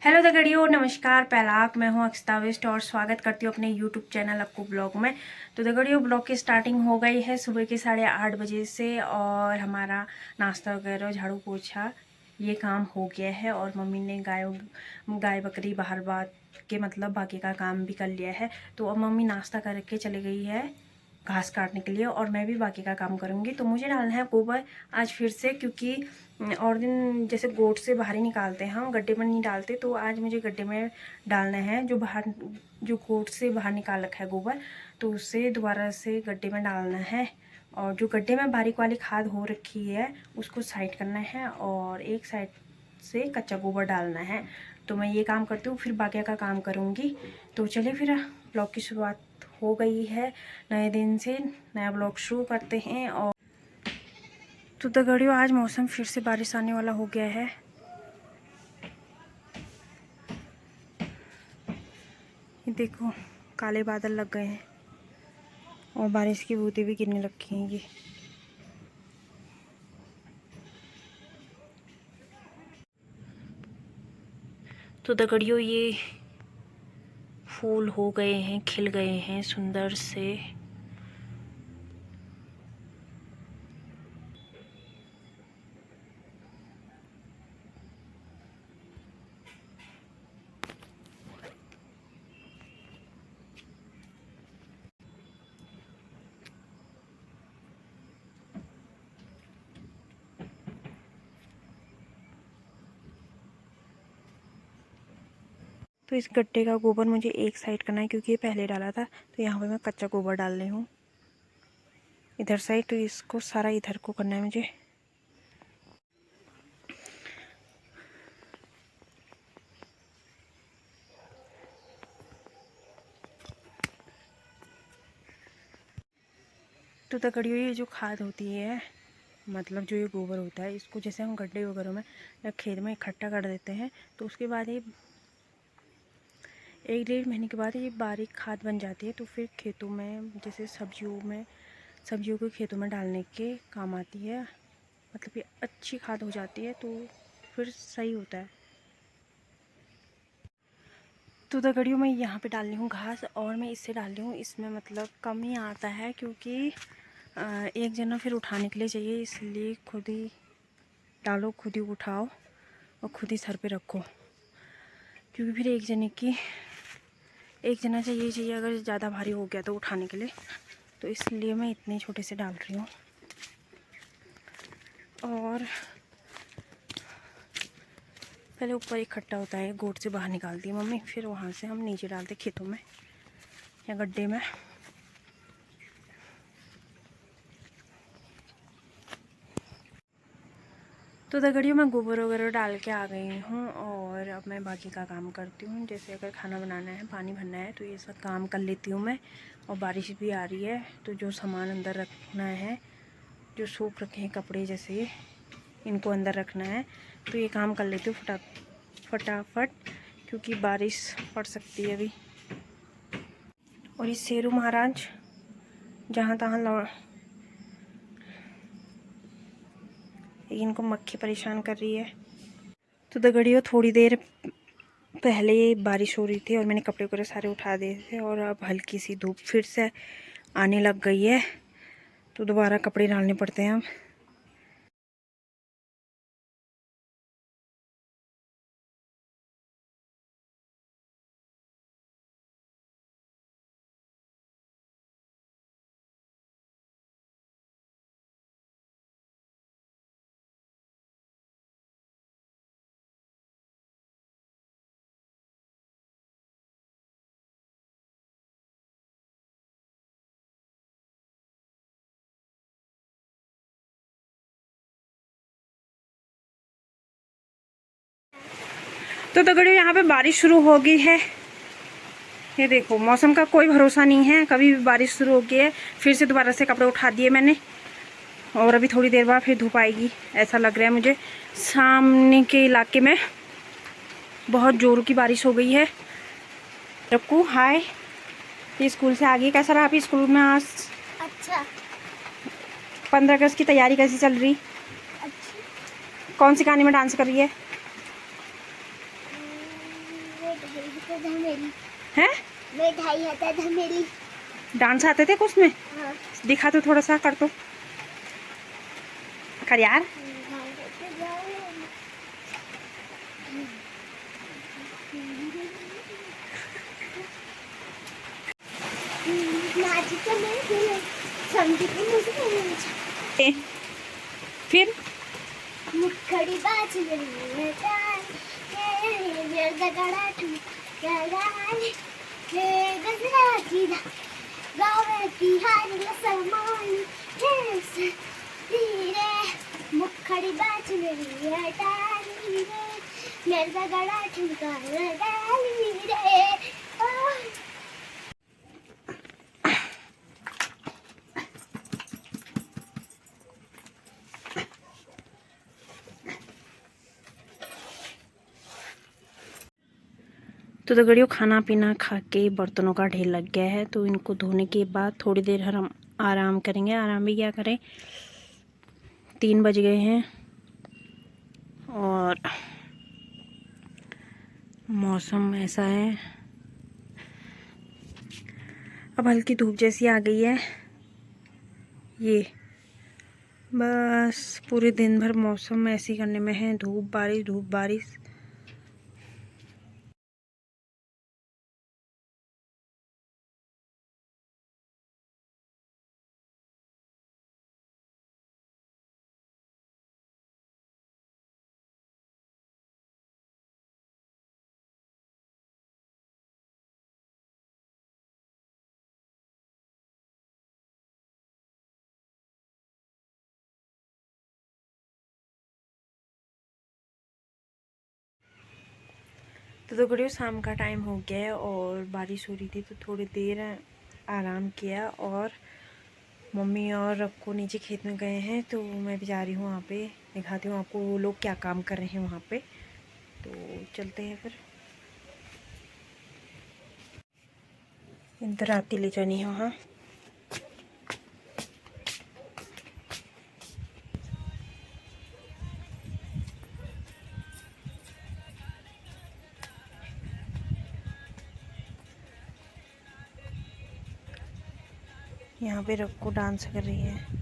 Hello दगड़ियों, नमस्कार। पहलाक मैं हूँ अक्षता वेस्ट और स्वागत करती हूँ अपने यूट्यूब चैनल अक्कू ब्लॉग में। तो दगड़ियों, ब्लॉग की स्टार्टिंग हो गई है सुबह के 8:30 बजे से और हमारा नाश्ता वगैरह झाड़ू पोछा ये काम हो गया है। और मम्मी ने गाय बकरी बाहर बात के मतलब बाकी का काम भी कर लिया है। तो अब मम्मी नाश्ता करके चली गई है घास काटने के लिए और मैं भी बाकी का काम करूँगी। तो मुझे डालना है गोबर आज फिर से, क्योंकि और दिन जैसे गोट से बाहर ही निकालते हैं हम, गड्ढे में नहीं डालते। तो आज मुझे गड्ढे में डालना है, जो गोट से बाहर निकाल रखा है गोबर, तो उसे दोबारा से गड्ढे में डालना है। और जो गड्ढे में बारीक वाली खाद हो रखी है उसको साइड करना है और एक साइड से कच्चा गोबर डालना है। तो मैं ये काम करती हूँ, फिर बाकी का काम करूँगी। तो चलिए फिर ब्लॉग की शुरुआत हो गई है। नए दिन से नया ब्लॉग शुरू करते हैं। और तो दगड़ियों, आज मौसम फिर से बारिश आने वाला हो गया है। ये देखो, काले बादल लग गए हैं और बारिश की बूंदें भी गिरने रखी हैं। ये तो दगड़ियों, ये फूल हो गए हैं, खिल गए हैं सुंदर से। तो इस गड्ढे का गोबर मुझे एक साइड करना है, क्योंकि ये पहले डाला था। तो यहाँ पे मैं कच्चा गोबर डाल रही हूँ इधर साइड। तो इसको सारा इधर को करना है मुझे। तो दगड़ियों, ये जो खाद होती है, मतलब जो ये गोबर होता है, इसको जैसे हम गड्ढे वगैरह में या खेत में इकट्ठा कर देते हैं, तो उसके बाद ये 1-1.5 महीने के बाद ये बारीक खाद बन जाती है। तो फिर खेतों में, जैसे सब्जियों को खेतों में डालने के काम आती है। मतलब ये अच्छी खाद हो जाती है, तो फिर सही होता है। तो दगड़ियों, मैं यहाँ पे डाल रही हूँ घास और मैं इससे डाल रही हूँ। इसमें मतलब कम ही आता है, क्योंकि एक जना फिर उठाने के लिए चाहिए, इसलिए खुद ही डालो, खुद ही उठाओ और खुद ही सर पे रखो। क्योंकि फिर एक जना चाहिए अगर ज़्यादा भारी हो गया तो उठाने के लिए। तो इसलिए मैं इतने छोटे से डाल रही हूँ। और पहले ऊपर इकट्ठा होता है, गोट से बाहर निकालती है मम्मी, फिर वहाँ से हम नीचे डालते खेतों में या गड्ढे में। तो दगड़ियों, मैं गोबर वगैरह डाल के आ गई हूँ और अब मैं बाकी का काम करती हूँ। जैसे अगर खाना बनाना है, पानी भरना है, तो ये सब काम कर लेती हूँ मैं। और बारिश भी आ रही है, तो जो सामान अंदर रखना है, जो सूख रखे हैं कपड़े जैसे, इनको अंदर रखना है। तो ये काम कर लेती हूँ फटाफट, क्योंकि बारिश पड़ सकती है अभी। और ये शेरू महाराज जहाँ तहाँ इनको मक्खी परेशान कर रही है। तो दगड़ियों, थोड़ी देर पहले बारिश हो रही थी और मैंने कपड़े वगैरह सारे उठा दिए थे और अब हल्की सी धूप फिर से आने लग गई है, तो दोबारा कपड़े डालने पड़ते हैं अब। तो दगड़ियों, यहाँ पे बारिश शुरू हो गई है। ये देखो, मौसम का कोई भरोसा नहीं है, कभी भी बारिश शुरू हो गई है। फिर से दोबारा से कपड़े उठा दिए मैंने और अभी थोड़ी देर बाद फिर धूप आएगी, ऐसा लग रहा है मुझे। सामने के इलाके में बहुत जोरों की बारिश हो गई है। रक्कू, हाय। ये स्कूल से आ गई, कैसा रहा आपकी स्कूल में आज? अच्छा। 15 अगस्त की तैयारी कैसी चल रही? अच्छी। कौन सी कहानी में डांस कर रही है? धमेली हैं? मिठाई आता धमेली। डांस आते थे कुछ में? हाँ। दिखा तो थोड़ा सा, कर तो कर यार। फिर मुखड़ी बाज मुखड़ी बाज मेरी हटाली रे, मेरा गड़ा ठुमका डाली रे। तो दगड़ियों, खाना पीना खा के बर्तनों का ढेर लग गया है, तो इनको धोने के बाद थोड़ी देर हम आराम करेंगे। आराम भी क्या करें, 3 बज गए हैं और मौसम ऐसा है, अब हल्की धूप जैसी आ गई है। ये बस पूरे दिन भर मौसम ऐसी करने में है, धूप बारिश धूप बारिश। तो दगड़ियों, शाम का टाइम हो गया है और बारिश हो रही थी, तो थोड़ी देर आराम किया और मम्मी और रक्को नीचे खेत में गए हैं, तो मैं भी जा रही हूँ वहाँ पे। दिखाती हूँ आपको वो लोग क्या काम कर रहे हैं वहाँ पे। तो चलते हैं फिर। इधर आती ले जानी है वहाँ। यहाँ पे रक्को डांस कर रही है।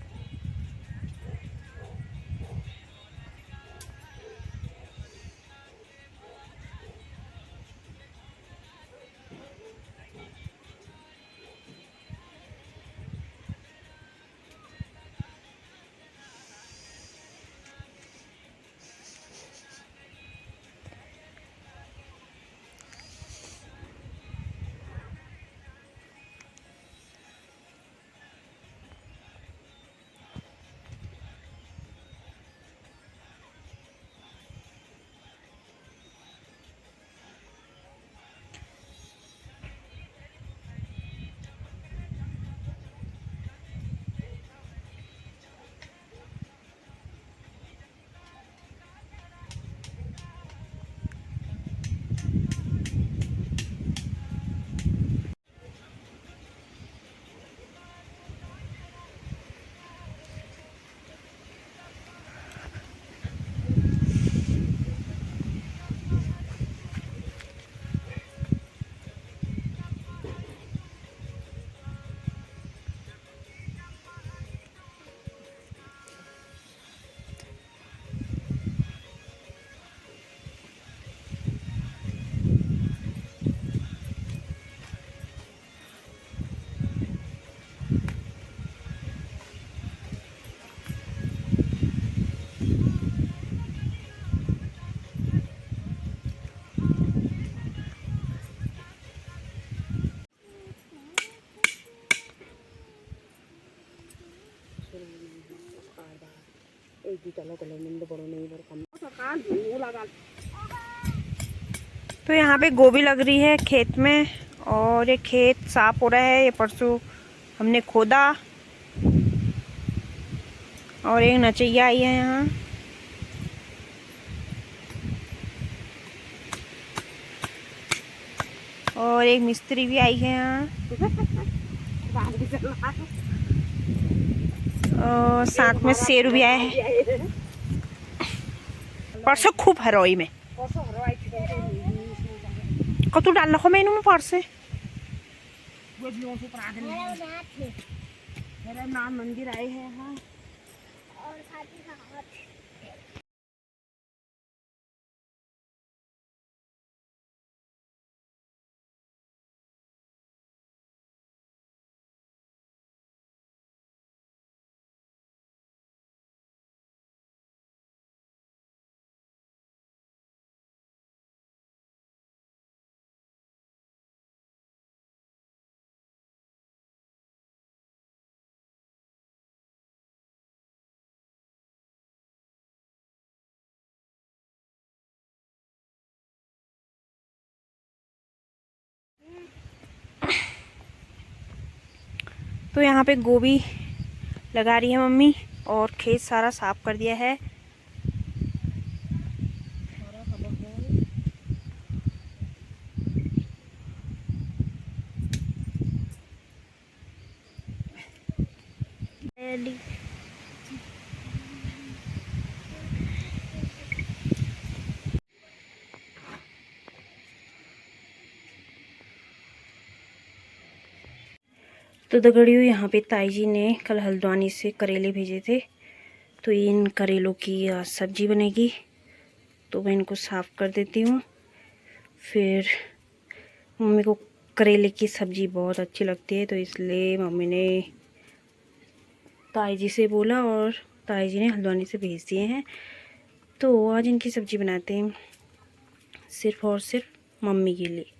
तो यहाँ पे गोभी लग रही है खेत में और ये खेत साफ हो रहा है। ये परसों हमने खोदा और एक नचैया आई है यहाँ। और एक मिस्त्री भी आई है यहाँ। और साथ में शेर भी आया है। परसों खूब हरोई में कतू डाल रखो मैं इनमें पार से मेरा नाम मंदिर आए हैं। हाँ और खाती खाती तो यहाँ पे गोभी लगा रही है मम्मी और खेत सारा साफ कर दिया है। तो दगड़ियों यहाँ पे ताई जी ने कल हल्द्वानी से करेले भेजे थे, तो इन करेलों की सब्जी बनेगी। तो मैं इनको साफ़ कर देती हूँ। फिर मम्मी को करेले की सब्ज़ी बहुत अच्छी लगती है, तो इसलिए मम्मी ने ताई जी से बोला और ताई जी ने हल्द्वानी से भेज दिए हैं। तो आज इनकी सब्ज़ी बनाते हैं सिर्फ़ और सिर्फ मम्मी के लिए।